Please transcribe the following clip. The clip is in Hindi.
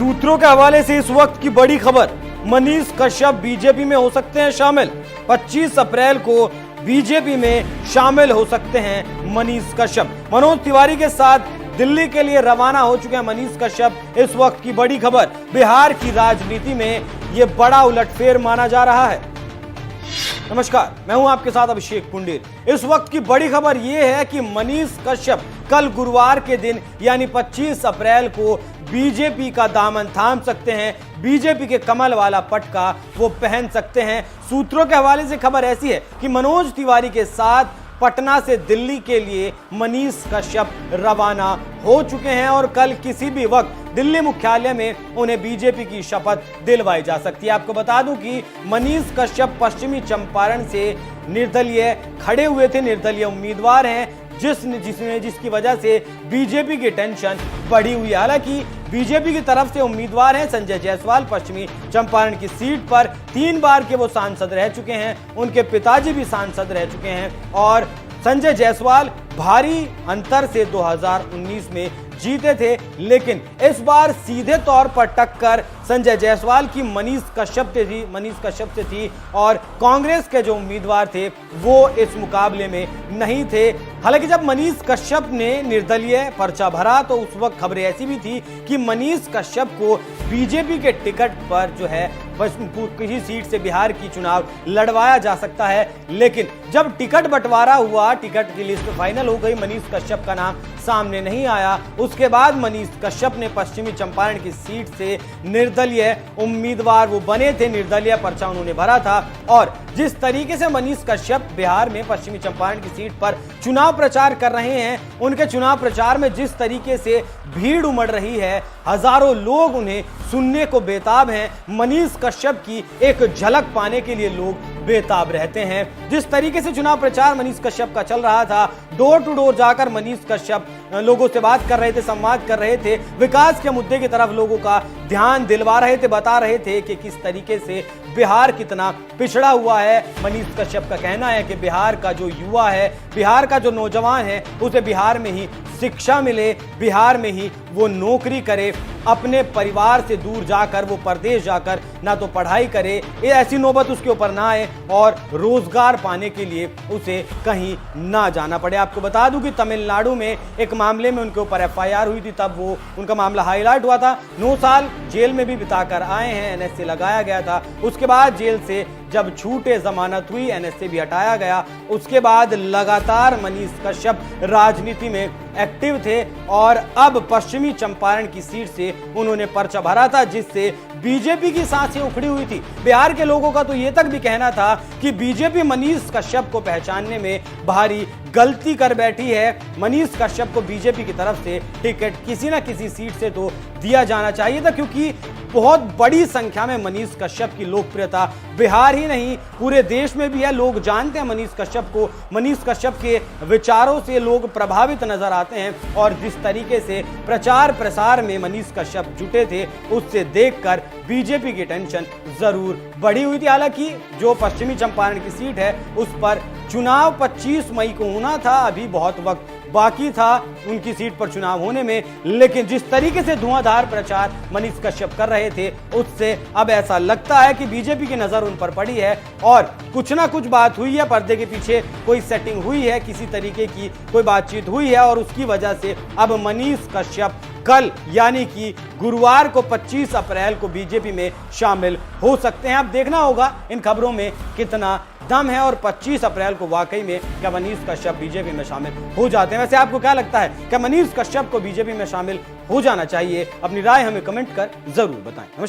सूत्रों के हवाले से इस वक्त की बड़ी खबर, मनीष कश्यप बीजेपी में हो सकते हैं शामिल। 25 अप्रैल को बीजेपी में शामिल हो सकते हैं मनीष कश्यप। मनोज तिवारी के साथ दिल्ली के लिए रवाना हो चुके हैं मनीष कश्यप। इस वक्त की बड़ी खबर, बिहार की राजनीति में यह बड़ा उलटफेर माना जा रहा है। नमस्कार, मैं हूं आपके साथ अभिषेक पुंडीर। इस वक्त की बड़ी खबर यह है कि मनीष कश्यप कल गुरुवार के दिन यानी 25 अप्रैल को बीजेपी का दामन थाम सकते हैं, बीजेपी के कमल वाला पटका वो पहन सकते हैं। सूत्रों के हवाले से खबर ऐसी है कि मनोज तिवारी के साथ पटना से दिल्ली के लिए मनीष कश्यप रवाना हो चुके हैं और कल किसी भी वक्त दिल्ली मुख्यालय में उन्हें बीजेपी की शपथ दिलवाई जा सकती है। आपको बता दूं कि मनीष कश्यप पश्चिमी चंपारण से निर्दलीय खड़े हुए थे, निर्दलीय उम्मीदवार हैं, जिसकी वजह से बीजेपी की टेंशन बढ़ी हुई है। हालांकि बीजेपी की तरफ से उम्मीदवार हैं संजय जायसवाल, पश्चिमी चंपारण की सीट पर 3 बार के वो सांसद रह चुके हैं, उनके पिताजी भी सांसद रह चुके हैं और संजय जायसवाल भारी अंतर से 2019 में जीते थे, लेकिन इस बार सीधे तौर पर टक्कर संजय जायसवाल की मनीष कश्यप से थी और कांग्रेस के जो उम्मीदवार थे वो इस मुकाबले में नहीं थे। हालांकि जब मनीष कश्यप ने निर्दलीय पर्चा भरा तो उस वक्त खबरें ऐसी भी थी कि मनीष कश्यप को बीजेपी के टिकट पर जो है किसी सीट से बिहार की चुनाव लड़वाया जा सकता है, लेकिन जब टिकट बंटवारा हुआ, टिकट की लिस्ट फाइनल हो गई, मनीष कश्यप का नाम सामने नहीं आया। उसके बाद मनीष कश्यप ने पश्चिमी चंपारण की सीट से निर्दलीय उम्मीदवार वो बने थे, निर्दलीय पर्चा उन्होंने भरा था और जिस तरीके से मनीष कश्यप बिहार में पश्चिमी चंपारण की सीट पर चुनाव प्रचार कर रहे हैं, उनके चुनाव प्रचार में जिस तरीके से भीड़ उमड़ रही है, हजारों लोग उन्हें सुनने को बेताब हैं। मनीष कश्यप की एक झलक पाने के लिए लोग बेताब रहते हैं। जिस तरीके से चुनाव प्रचार मनीष कश्यप का चल रहा था, डोर टू डोर जाकर मनीष कश्यप लोगों से बात कर रहे थे, संवाद कर रहे थे, विकास के मुद्दे की तरफ लोगों का ध्यान दिलवा रहे थे, बता रहे थे कि किस तरीके से बिहार कितना पिछड़ा हुआ है। मनीष कश्यप का कहना है कि बिहार का जो युवा है, बिहार का जो नौजवान है, उसे बिहार में ही शिक्षा मिले, बिहार में ही वो नौकरी करे, अपने परिवार से दूर जाकर वो परदेश जाकर ना तो पढ़ाई करे, ये ऐसी नौबत उसके ऊपर ना आए और रोजगार पाने के लिए उसे कहीं ना जाना पड़े। आपको बता दूं कि तमिलनाडु में एक मामले में उनके ऊपर एफआईआर हुई थी, तब वो उनका मामला हाईलाइट हुआ था। 9 साल जेल में भी बिताकर आए हैं, एनएसए लगाया गया था। उसके बाद जेल से जब छूटे, जमानत हुई, एनएसए भी हटाया गया। उसके बाद लगातार मनीष कश्यप राजनीति में एक्टिव थे और अब पश्चिमी चंपारण की सीट से उन्होंने पर्चा भरा था, जिससे बीजेपी की सांसें उखड़ी हुई थी। बिहार के लोगों का तो ये तक भी कहना था कि बीजेपी मनीष कश्यप को पहचानने में भारी गलती कर बैठी है। मनीष कश्यप को बीजेपी की तरफ से टिकट किसी न किसी सीट से तो दिया जाना चाहिए था, क्योंकि बहुत बड़ी संख्या में मनीष कश्यप की लोकप्रियता बिहार ही नहीं पूरे देश में भी है। लोग जानते हैं मनीष कश्यप को, मनीष कश्यप के विचारों से लोग प्रभावित नजर आते हैं और जिस तरीके से प्रचार प्रसार में मनीष कश्यप जुटे थे, उससे देखकर बीजेपी की टेंशन जरूर बढ़ी हुई थी। हालांकि जो पश्चिमी चंपारण की सीट है उस पर चुनाव 25 मई को होना था, अभी बहुत वक्त बाकी था उनकी सीट पर चुनाव होने में, लेकिन जिस तरीके से धुआंधार प्रचार मनीष कश्यप कर रहे थे, उससे अब ऐसा लगता है कि बीजेपी की नजर उन पर पड़ी है और कुछ ना कुछ बात हुई है, पर्दे के पीछे कोई सेटिंग हुई है, किसी तरीके की कोई बातचीत हुई है और उसकी वजह से अब मनीष कश्यप कल यानी कि गुरुवार को 25 अप्रैल को बीजेपी में शामिल हो सकते हैं। अब देखना होगा इन खबरों में कितना दम है और 25 अप्रैल को वाकई में क्या मनीष कश्यप बीजेपी में शामिल हो जाते हैं। वैसे आपको क्या लगता है, क्या मनीष कश्यप को बीजेपी में शामिल हो जाना चाहिए? अपनी राय हमें कमेंट कर जरूर बताएं। नमस्कार।